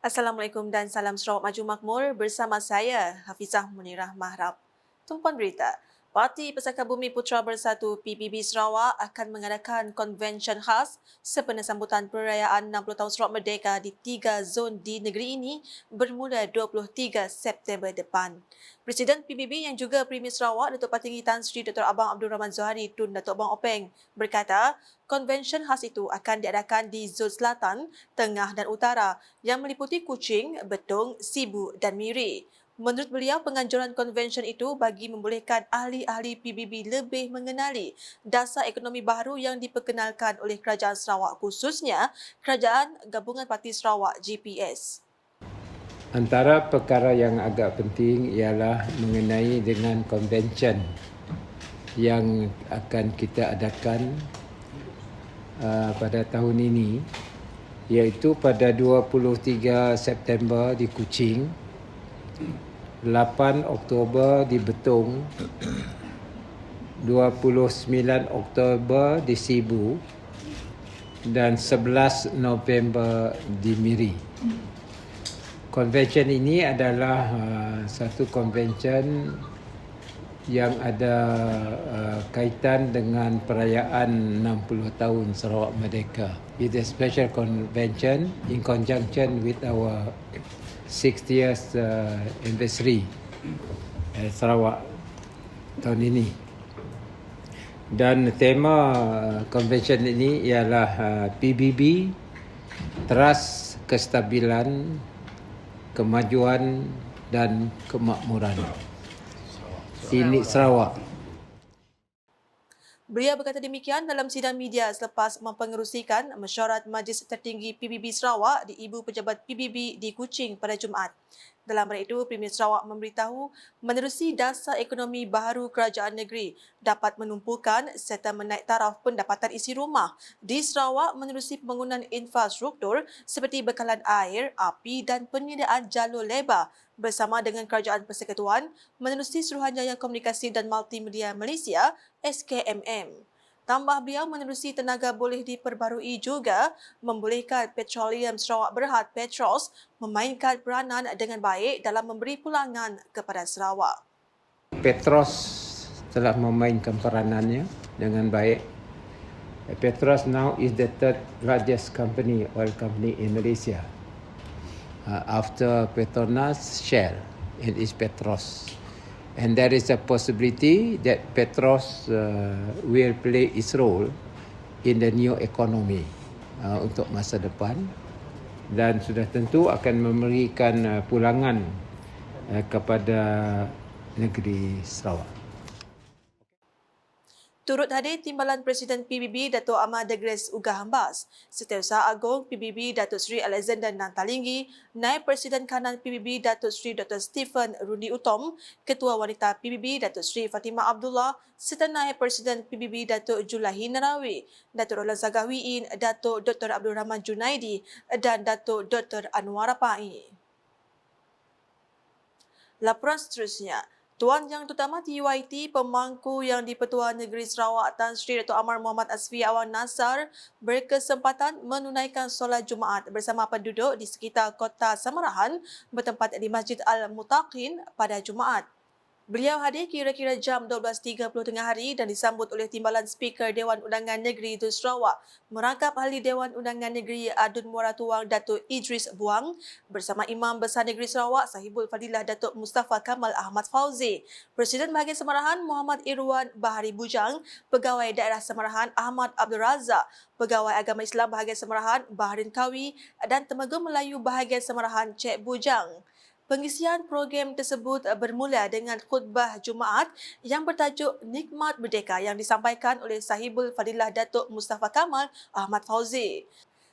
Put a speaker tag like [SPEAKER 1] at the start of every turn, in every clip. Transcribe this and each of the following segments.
[SPEAKER 1] Assalamualaikum dan salam Sarawak Maju Makmur bersama saya Hafizah Munirah Mahrab. Tumpuan berita, Parti Persatuan Bumi Putra Bersatu PBB Sarawak akan mengadakan konvensyen khas sempena sambutan perayaan 60 tahun Sarawak Merdeka di 3 zon di negeri ini bermula 23 September depan. Presiden PBB yang juga Premier Sarawak Datuk Patinggi Tan Sri Dr. Abang Abdul Rahman Zohari Tun Datuk Abang Openg berkata, konvensyen khas itu akan diadakan di zon selatan, tengah dan utara yang meliputi Kuching, Betong, Sibu dan Miri. Menurut beliau, penganjuran konvensyen itu bagi membolehkan ahli-ahli PBB lebih mengenali dasar ekonomi baru yang diperkenalkan oleh Kerajaan Sarawak, khususnya Kerajaan Gabungan Parti Sarawak GPS.
[SPEAKER 2] Antara perkara yang agak penting ialah mengenai dengan convention yang akan kita adakan pada tahun ini, iaitu pada 23 September di Kuching, 8 Oktober di Betong, 29 Oktober di Sibu dan 11 November di Miri. Konvensyen ini adalah satu konvensyen yang ada kaitan dengan perayaan 60 tahun Sarawak Merdeka. It is a special convention in conjunction with our 60th anniversary Sarawak tahun ini. Dan tema convention ini ialah PBB, Teras Kestabilan, Kemajuan dan Kemakmuran. Ini Sarawak.
[SPEAKER 1] Beliau berkata demikian dalam sidang media selepas mempengerusikan mesyuarat Majlis Tertinggi PBB Sarawak di Ibu Pejabat PBB di Kuching pada Jumaat. Dalam hal itu, Premier Sarawak memberitahu menerusi dasar ekonomi baharu kerajaan negeri dapat menumpukan serta menaik taraf pendapatan isi rumah di Sarawak menerusi pembangunan infrastruktur seperti bekalan air, api dan penyediaan jalur lebar bersama dengan Kerajaan Persekutuan menerusi Suruhanjaya Komunikasi dan Multimedia Malaysia SKMM. Tambah beliau menerusi tenaga boleh diperbarui juga membolehkan Petroleum Sarawak Berhad Petros memainkan peranan dengan baik dalam memberi pulangan kepada Sarawak.
[SPEAKER 2] Petros telah memainkan peranannya dengan baik. Petros now is the third largest oil company in Malaysia. After Petronas, Shell, it is Petros. And there is a possibility that Petros will play its role in the new economy untuk masa depan dan sudah tentu akan memberikan pulangan kepada negeri Sarawak.
[SPEAKER 1] Turut hadir Timbalan Presiden PBB Datuk Ahmad Degres Ugah Hambas, Setiausaha Agong PBB Datuk Seri Alexander Nantalinggi, Naib Presiden Kanan PBB Datuk Seri Dr. Stephen Rundi Utom, Ketua Wanita PBB Datuk Seri Fatimah Abdullah, serta Naib Presiden PBB Datuk Julahi Narawi, Datuk Roland Zagawiin, Datuk Dr. Abdul Rahman Junaidi dan Datuk Dr. Anwar Rapai. Laporan seterusnya, Tuan Yang Terutama TUIT Pemangku Yang di-Pertuan Negeri Sarawak Tan Sri Dato' Amar Muhammad Asfi Awan Nasar berkesempatan menunaikan solat Jumaat bersama penduduk di sekitar Kota Samarahan bertempat di Masjid Al-Mutaqin pada Jumaat. Beliau hadir kira-kira jam 12.30 tengah hari dan disambut oleh Timbalan Speaker Dewan Undangan Negeri Dun Sarawak, merangkap Ahli Dewan Undangan Negeri Adun Muara Tuang Datuk Idris Buang bersama Imam Besar Negeri Sarawak Sahibul Fadilah Datuk Mustafa Kamal Ahmad Fauzi, Presiden Bahagian Samarahan Muhammad Irwan Bahari Bujang, Pegawai Daerah Samarahan Ahmad Abdul Razak, Pegawai Agama Islam Bahagian Samarahan Baharin Kawi dan Tenaga Melayu Bahagian Samarahan Cik Bujang. Pengisian program tersebut bermula dengan khutbah Jumaat yang bertajuk Nikmat Merdeka yang disampaikan oleh Sahibul Fadilah Datuk Mustafa Kamal Ahmad Fauzi.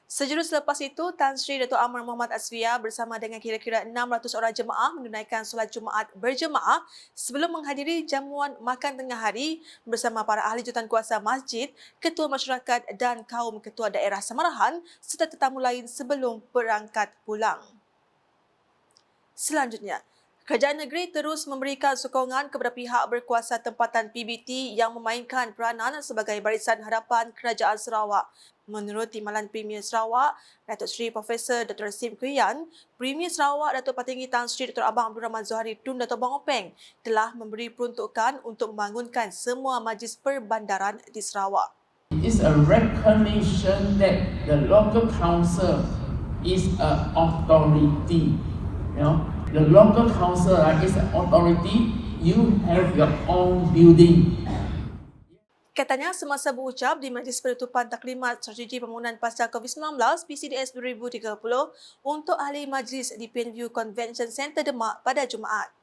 [SPEAKER 1] Sejurus selepas itu, Tan Sri Dato' Amar Muhammad Asfiya bersama dengan kira-kira 600 orang jemaah menunaikan solat Jumaat berjemaah sebelum menghadiri jamuan makan tengah hari bersama para ahli jurutankuasa masjid, ketua masyarakat dan kaum ketua daerah Samarahan serta tetamu lain sebelum berangkat pulang. Selanjutnya, Kerajaan negeri terus memberikan sokongan kepada pihak berkuasa tempatan PBT yang memainkan peranan sebagai barisan hadapan Kerajaan Sarawak. Menurut Timbalan Premier Sarawak, Datuk Seri Profesor Dr. Sim Kuyan, Premier Sarawak Datuk Patinggi Tan Sri Dr. Abang Abdul Rahman Zohari Tun Dato' Bang Openg telah memberi peruntukan untuk membangunkan semua majlis perbandaran di Sarawak.
[SPEAKER 3] It's a recognition that the local council is an authority. The local council is an authority. You have your own building.
[SPEAKER 1] Katanya semasa berucap di Majlis Penutupan Taklimat Strategi Pembangunan Pasca COVID-19 PCDS 2030 untuk ahli majlis di Plainview Convention Centre Demak pada Jumaat.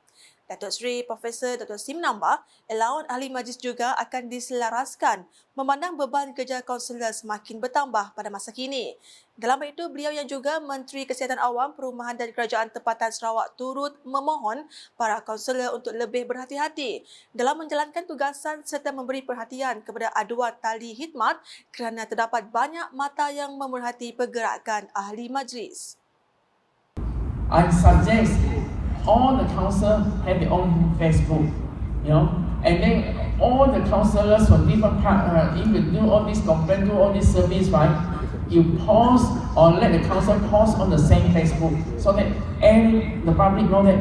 [SPEAKER 1] Datuk Seri Profesor Dr. Sim menambah, allowance ahli majlis juga akan diselaraskan memandang beban kerja kaunselor semakin bertambah pada masa kini. Dalam hal itu, beliau yang juga Menteri Kesihatan Awam, Perumahan dan Kerajaan Tempatan Sarawak turut memohon para kaunselor untuk lebih berhati-hati dalam menjalankan tugasan serta memberi perhatian kepada aduan tali khidmat kerana terdapat banyak mata yang memerhati pergerakan ahli majlis.
[SPEAKER 3] I suggest all the council have their own Facebook, and then all the councillors from different part, if you do all this complaint, do all this service, right? You pause or let the council pause on the same Facebook so that the public know that,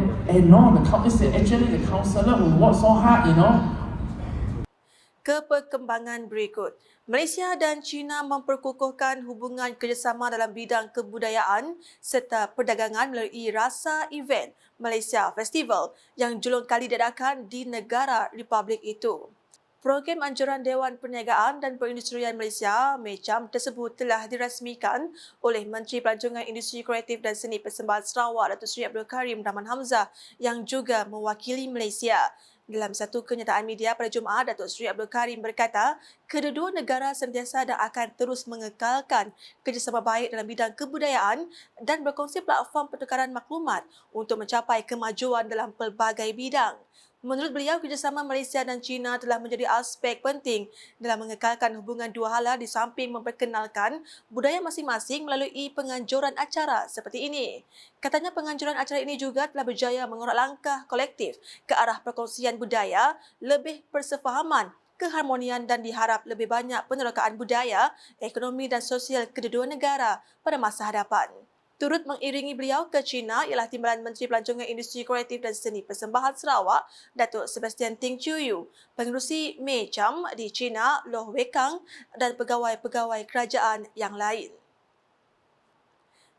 [SPEAKER 3] it's actually the councillor who worked so hard,
[SPEAKER 1] Ke perkembangan berikut, Malaysia dan China memperkukuhkan hubungan kerjasama dalam bidang kebudayaan serta perdagangan melalui Rasa Event Malaysia Festival yang julung kali diadakan di negara Republik itu. Program anjuran Dewan Perniagaan dan Perindustrian Malaysia (MECAM) tersebut telah dirasmikan oleh Menteri Pelancongan Industri Kreatif dan Seni Persembahan Sarawak Datuk Seri Abdul Karim Rahman Hamzah yang juga mewakili Malaysia. Dalam satu kenyataan media pada Jumaat, Datuk Seri Abdul Karim berkata, kedua-dua negara sentiasa dan akan terus mengekalkan kerjasama baik dalam bidang kebudayaan dan berkongsi platform pertukaran maklumat untuk mencapai kemajuan dalam pelbagai bidang. Menurut beliau, kerjasama Malaysia dan China telah menjadi aspek penting dalam mengekalkan hubungan dua hala di samping memperkenalkan budaya masing-masing melalui penganjuran acara seperti ini. Katanya penganjuran acara ini juga telah berjaya mengorak langkah kolektif ke arah perkongsian budaya, lebih persefahaman, keharmonian dan diharap lebih banyak penerokaan budaya, ekonomi dan sosial kedua-dua negara pada masa hadapan. Turut mengiringi beliau ke China ialah Timbalan Menteri Pelancongan Industri Kreatif dan Seni Persembahan Sarawak, Datuk Sebastian Ting Chiu, Pengerusi MECAM di China, Loh Wei Kang dan pegawai-pegawai kerajaan yang lain.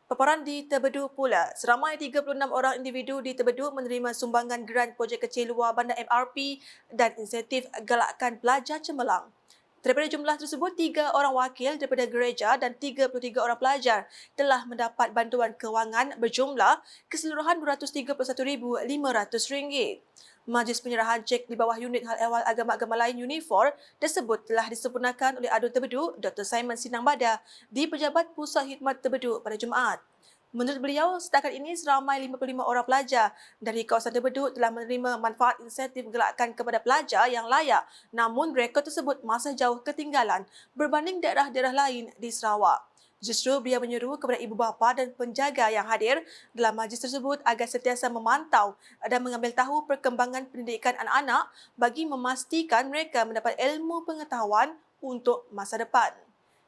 [SPEAKER 1] Paparan di Tebedu pula, seramai 36 orang individu di Tebedu menerima sumbangan geran projek kecil luar bandar MRP dan insentif galakkan pelajar cemerlang. Daripada jumlah tersebut, 3 orang wakil daripada gereja dan 33 orang pelajar telah mendapat bantuan kewangan berjumlah keseluruhan RM231,500. Majlis penyerahan cek di bawah unit hal ehwal agama-agama lain Unifor tersebut telah disempurnakan oleh Adun Tebedu Dr. Simon Sinang Bada di Pejabat Pusat Khidmat Tebedu pada Jumaat. Menurut beliau, setakat ini seramai 55 orang pelajar dari kawasan Tebedu telah menerima manfaat insentif gelakkan kepada pelajar yang layak, namun rekod tersebut masih jauh ketinggalan berbanding daerah-daerah lain di Sarawak. Justru beliau menyeru kepada ibu bapa dan penjaga yang hadir dalam majlis tersebut agar sentiasa memantau dan mengambil tahu perkembangan pendidikan anak-anak bagi memastikan mereka mendapat ilmu pengetahuan untuk masa depan.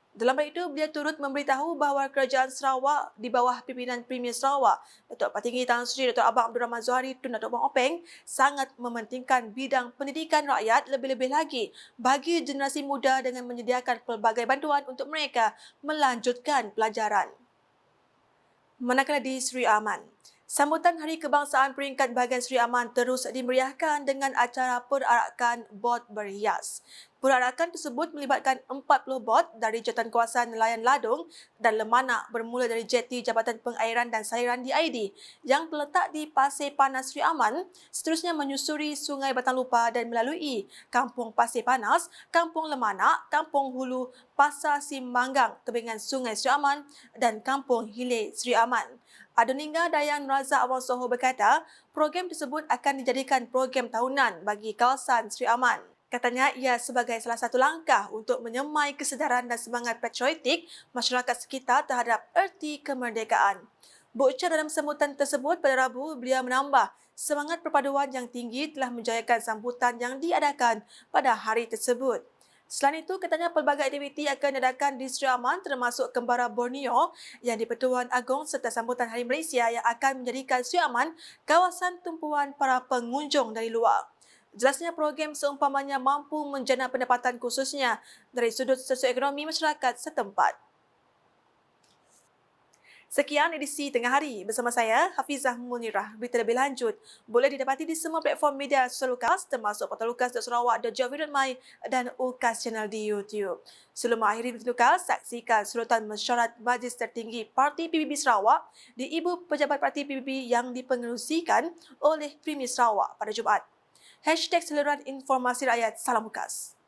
[SPEAKER 1] Dalam hal itu, beliau turut memberitahu bahawa Kerajaan Sarawak di bawah pimpinan Premier Sarawak, Datuk Patinggi Tan Sri Dr. Abang Abdul Rahman Zohari Tun Dato' Bang Openg sangat mementingkan bidang pendidikan rakyat lebih-lebih lagi bagi generasi muda dengan menyediakan pelbagai bantuan untuk mereka melanjutkan pelajaran. Manakala di Sri Aman, sambutan Hari Kebangsaan peringkat bahagian Sri Aman terus dimeriahkan dengan acara perarakan bot berhias. Perarakan tersebut melibatkan 40 bot dari Jawatankuasaan Nelayan Ladung dan Lemanak bermula dari jeti Jabatan Pengairan dan Sairan DID yang terletak di Pasir Panas Sri Aman, seterusnya menyusuri Sungai Batang Lupa dan melalui Kampung Pasir Panas, Kampung Lemanak, Kampung Hulu, Pasar Simbanggang, Tebingan Sungai Sri Aman dan Kampung Hilir Sri Aman. Aduningga Dayang Razak Awang Soho berkata, program tersebut akan dijadikan program tahunan bagi kawasan Sri Aman. Katanya ia sebagai salah satu langkah untuk menyemai kesedaran dan semangat patriotik masyarakat sekitar terhadap erti kemerdekaan. Berucap dalam sambutan tersebut pada Rabu, beliau menambah semangat perpaduan yang tinggi telah menjayakan sambutan yang diadakan pada hari tersebut. Selain itu, katanya pelbagai aktiviti akan diadakan di Sri Aman termasuk Kembara Borneo yang di-Pertuan Agong serta sambutan Hari Malaysia yang akan menjadikan Sri Aman kawasan tumpuan para pengunjung dari luar. Jelasnya program seumpamanya mampu menjana pendapatan khususnya dari sudut sosioekonomi masyarakat setempat. Sekian edisi Tengah Hari bersama saya, Hafizah Munirah. Berita lebih lanjut boleh didapati di semua platform media sosial UKAS termasuk portal ukas.sarawak.gov.my dan UKAS Channel di YouTube. Sebelum mengakhiri berita UKAS, saksikan surutan mesyuarat Majlis Tertinggi Parti PBB Sarawak di Ibu Pejabat Parti PBB yang dipengerusikan oleh Premier Sarawak pada Jumaat. #Saluran Informasi Rakyat Salam UKAS.